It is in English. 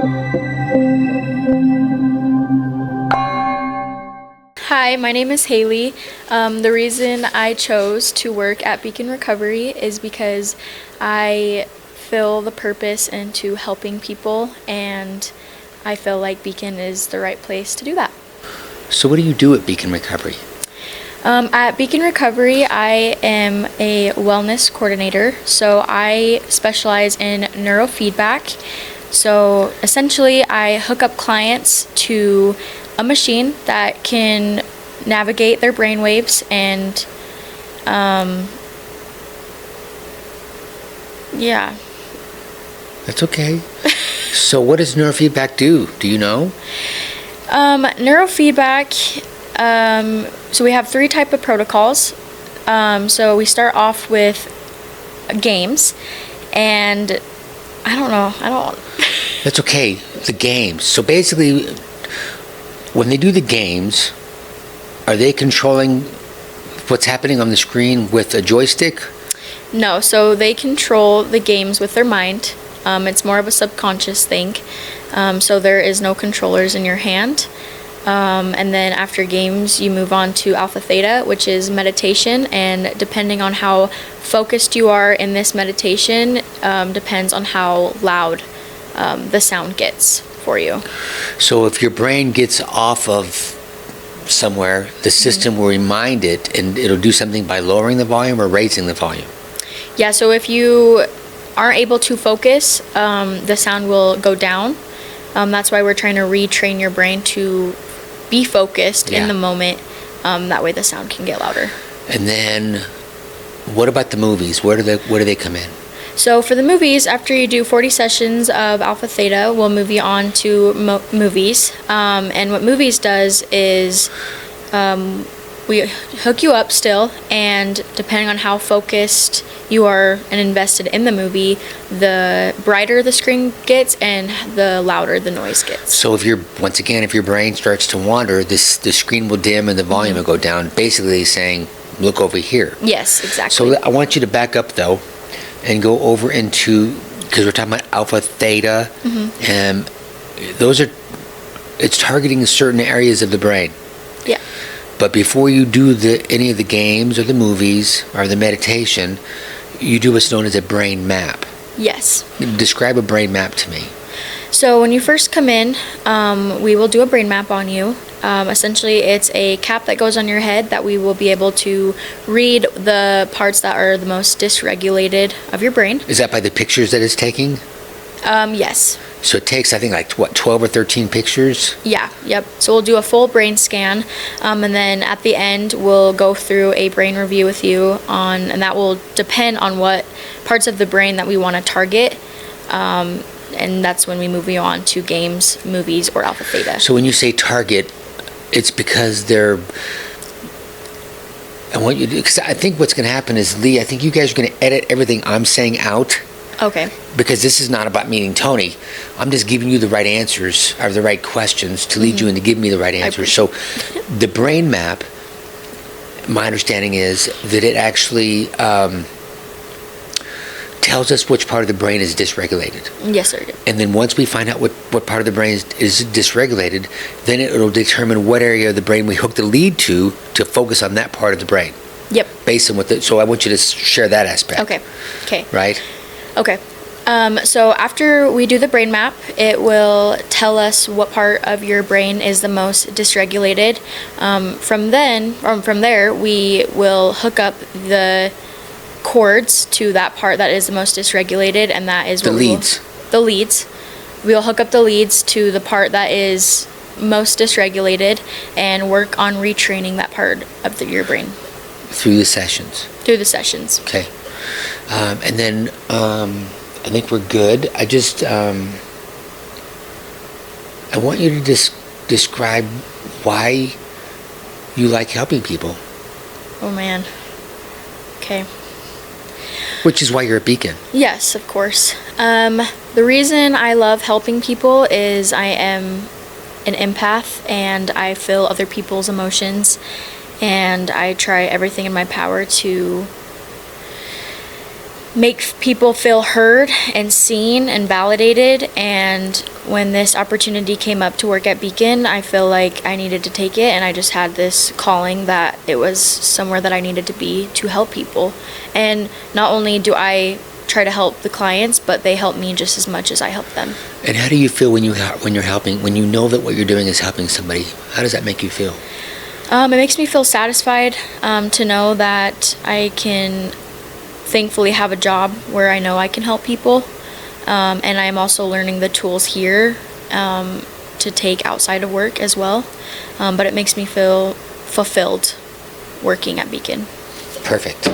Hi, my name is Hayli. The reason I chose to work at Beecon Recovery is because I feel the purpose into helping people, and I feel like Beecon is the right place to do that. So what do you do at Beecon Recovery? At Beecon Recovery, I am a wellness coordinator, so I specialize in neurofeedback. So essentially, I hook up clients to a machine that can navigate their brainwaves and, yeah. That's okay. So what does neurofeedback do? Do you know? Neurofeedback, so we have 3 type of protocols. So we start off with games, and I don't. That's okay. The games. So basically, when they do the games, are they controlling what's happening on the screen with a joystick? No, so they control the games with their mind. It's more of a subconscious thing. So there is no controllers in your hand. And then after games, you move on to alpha theta, which is meditation. And depending on how focused you are in this meditation, depends on how loud the sound gets for you. So if your brain gets off of somewhere, the system will remind it, and it'll do something by lowering the volume or raising the volume. Yeah, so if you aren't able to focus, the sound will go down. That's why we're trying to retrain your brain to be focused in the moment. That way the sound can get louder. And then what about the movies? Where do they come in? So for the movies, after you do 40 sessions of alpha theta, we'll move you on to movies. And what movies does is we hook you up still, and depending on how focused you are and invested in the movie, the brighter the screen gets and the louder the noise gets. So if your brain starts to wander, the screen will dim and the volume will go down, basically saying, look over here. Yes, exactly. So I want you to back up though and go over into, because we're talking about alpha theta, and it's targeting certain areas of the brain. Yeah. But before you do any of the games or the movies or the meditation, you do what's known as a brain map. Yes. Describe a brain map to me. So when you first come in, we will do a brain map on you. Essentially, it's a cap that goes on your head that we will be able to read the parts that are the most dysregulated of your brain. Is that by the pictures that it's taking? Yes. So it takes, I think, 12 or 13 pictures? Yeah, yep. So we'll do a full brain scan, and then at the end, we'll go through a brain review with you and that will depend on what parts of the brain that we want to target. And that's when we move you on to games, movies, or alpha theta. So when you say target, it's because because I think what's going to happen is, Lee, I think you guys are going to edit everything I'm saying out. Okay. Because this is not about meeting Tony. I'm just giving you the right answers, or the right questions to lead you into giving me the right answers. So the brain map, my understanding is that it actually tells us which part of the brain is dysregulated. Yes, sir. And then once we find out what part of the brain is dysregulated, then it'll determine what area of the brain we hook the lead to focus on that part of the brain. Yep. Based on so I want you to share that aspect. Okay. Right? Okay. So after we do the brain map, it will tell us what part of your brain is the most dysregulated. From there, we will hook up the cords to that part that is the most dysregulated, and that is the leads. The leads. We'll hook up the leads to the part that is most dysregulated and work on retraining that part of your brain. Through the sessions. Okay. And then I think we're good. I just I want you to describe why you like helping people. Oh man. Okay. Which is why you're at Beecon. Yes, of course. The reason I love helping people is I am an empath, and I feel other people's emotions, and I try everything in my power to make people feel heard and seen and validated, and when this opportunity came up to work at Beacon, I feel like I needed to take it, and I just had this calling that it was somewhere that I needed to be to help people. And not only do I try to help the clients, but they help me just as much as I help them. And how do you feel when you're helping, when you know that what you're doing is helping somebody? How does that make you feel? It makes me feel satisfied to know that I can thankfully have a job where I know I can help people. And I'm also learning the tools here to take outside of work as well. But it makes me feel fulfilled working at Beacon. Perfect.